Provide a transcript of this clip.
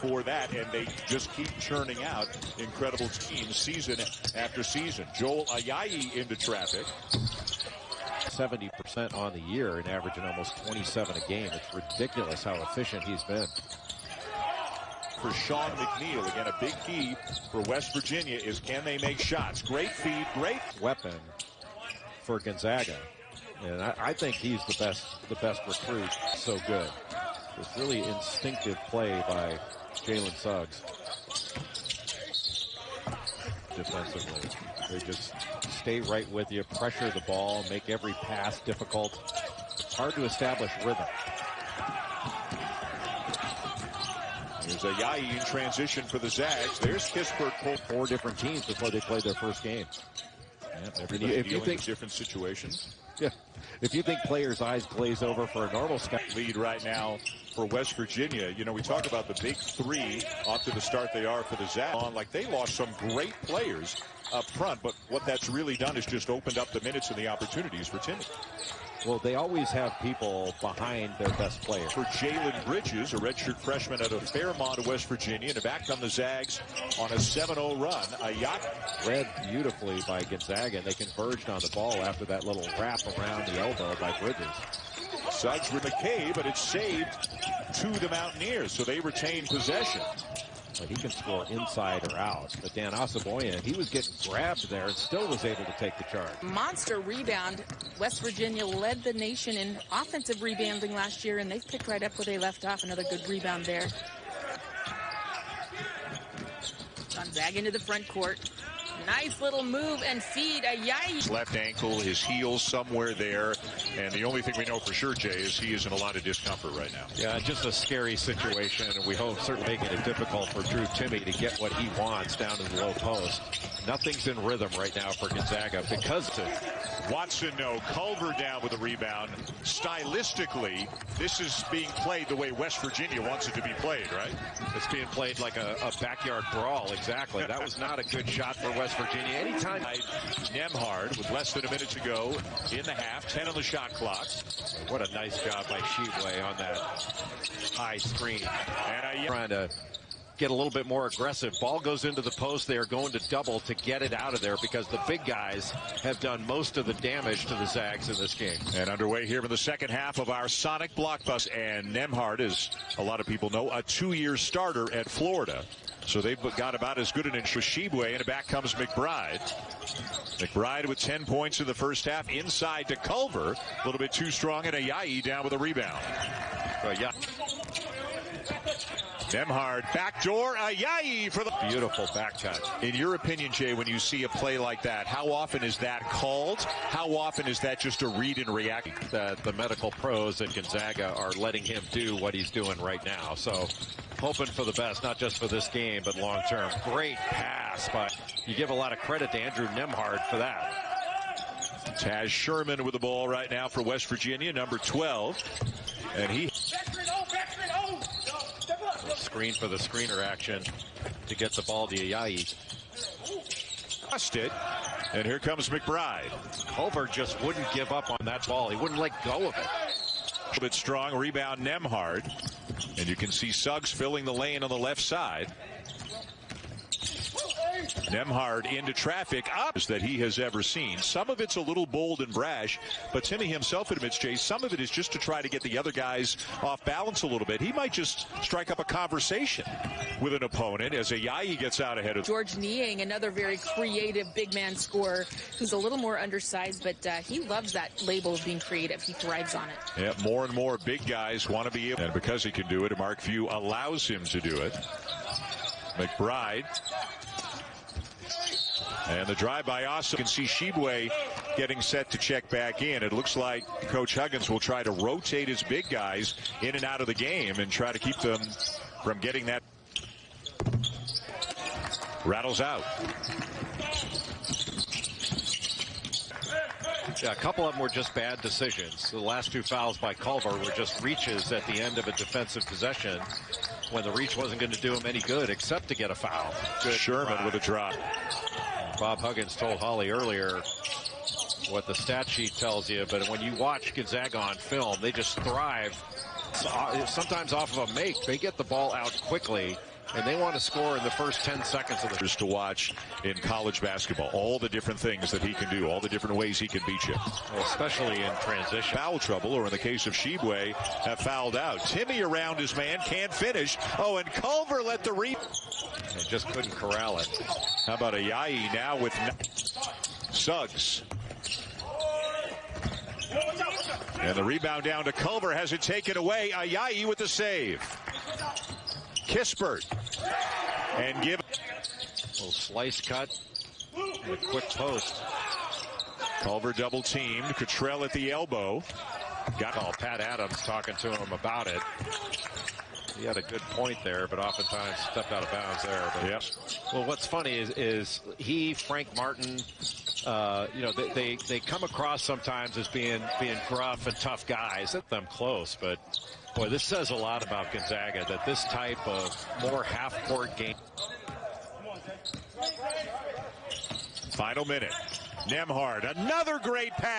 for that, and they just keep churning out incredible teams season after season. Joel Ayayi into traffic. 70% on the year and averaging almost 27 a game. It's ridiculous how efficient he's been. For Sean McNeil, again, a big key for West Virginia is can they make shots? Great feed, great weapon for Gonzaga, and I think he's the best recruit. So good. This really instinctive play by Jalen Suggs. Defensively, they just stay right with you, pressure the ball, make every pass difficult. It's hard to establish rhythm. There's Ayayi in transition for the Zags. There's Kispert. 4 different teams before they played their first game. Yeah, if you think different situations. Yeah. If you think players' eyes glaze over for a normal scout. Lead right now for West Virginia. You know, we talk about the big 3 off to the start they are for the Zags. Like they lost some great players up front, but what that's really done is just opened up the minutes and the opportunities for Timmy. Well, they always have people behind their best player. For Jalen Bridges, a redshirt freshman out of Fairmont, West Virginia, and back on the Zags on a 7-0 run. Ayayi read beautifully by Gonzaga, and they converged on the ball after that little wrap around the elbow by Bridges. Suggs with McCabe, but it's saved to the Mountaineers, so they retain possession. But he can score inside or out. But Dan Asaboyan, he was getting grabbed there and still was able to take the charge. Monster rebound. West Virginia led the nation in offensive rebounding last year, and they've picked right up where they left off. Another good rebound there. Gonzaga into the front court. Nice little move and feed. Ayayi. Left ankle, his heel somewhere there. And the only thing we know for sure, Jay, is he is in a lot of discomfort right now. Yeah, just a scary situation. And we hope certainly making it difficult for Drew Timme to get what he wants down to the low post. Nothing's in rhythm right now for Gonzaga because Watson, no. Culver down with a rebound. Stylistically, this is being played the way West Virginia wants it to be played, right? It's being played like a backyard brawl, exactly. That was not a good shot for West Virginia. Anytime. Nemhard with less than a minute to go in the half, 10 on the shot clock. What a nice job by Shibwe on that high screen. And trying to get a little bit more aggressive. Ball goes into the post. They are going to double to get it out of there because the big guys have done most of the damage to the Zags in this game. And underway here in the second half of our Sonic Blockbuster. And Nemhard is, a lot of people know, a 2-year starter at Florida. So they've got about as good an inch with Shibwe, and back comes McBride. McBride with 10 points in the first half. Inside to Culver. A little bit too strong, and Ayayi down with a rebound. Nemhard, backdoor, Ayayi for the beautiful back cut. In your opinion, Jay, when you see a play like that, how often is that called? How often is that just a read and react? The medical pros at Gonzaga are letting him do what he's doing right now. So hoping for the best, not just for this game, but long term. Great pass, but you give a lot of credit to Andrew Nemhard for that. Taz Sherman with the ball right now for West Virginia, number 12. And he screen for the screener action to get the ball to Ayayi. Lost it, and here comes McBride. Culver just wouldn't give up on that ball. He wouldn't let go of it. A little bit strong rebound, Nemhard. And you can see Suggs filling the lane on the left side. Nemhard into traffic that he has ever seen. Some of it's a little bold and brash, but Timmy himself admits, Jay, some of it is just to try to get the other guys off balance a little bit. He might just strike up a conversation with an opponent as Ayayi gets out ahead of George Niang, another very creative big man scorer who's a little more undersized, but he loves that label of being creative. He thrives on it. Yeah, more and more big guys want to be able, and because he can do it, Mark Few allows him to do it. McBride. And the drive by Asa. You can see Shibwe getting set to check back in. It looks like Coach Huggins will try to rotate his big guys in and out of the game and try to keep them from getting that. Rattles out. Yeah, a couple of them were just bad decisions. The last 2 fouls by Culver were just reaches at the end of a defensive possession when the reach wasn't going to do him any good except to get a foul. Good Sherman with a drop. Bob Huggins told Holly earlier what the stat sheet tells you, but when you watch Gonzaga on film, they just thrive. Sometimes off of a make, they get the ball out quickly and they want to score in the first 10 seconds of the to watch in college basketball. All the different things that he can do, all the different ways he can beat you. Well, especially in transition. Foul trouble, or in the case of Shibwe, have fouled out. Timmy around his man, can't finish. Oh, and Culver let the rebound. And just couldn't corral it. How about Ayayi now with Suggs? And the rebound down to Culver, has it taken away. Ayayi with the save. Kispert. And give. A little slice cut and a quick post. Culver double teamed. Cottrell at the elbow. Got all Pat Adams talking to him about it. He had a good point there, but oftentimes stepped out of bounds there. But yes. Well, what's funny is he, Frank Martin, they come across sometimes as being gruff and tough guys. Them close, but boy, this says a lot about Gonzaga, that this type of more half-court game. Final minute. Nembhard, another great pass.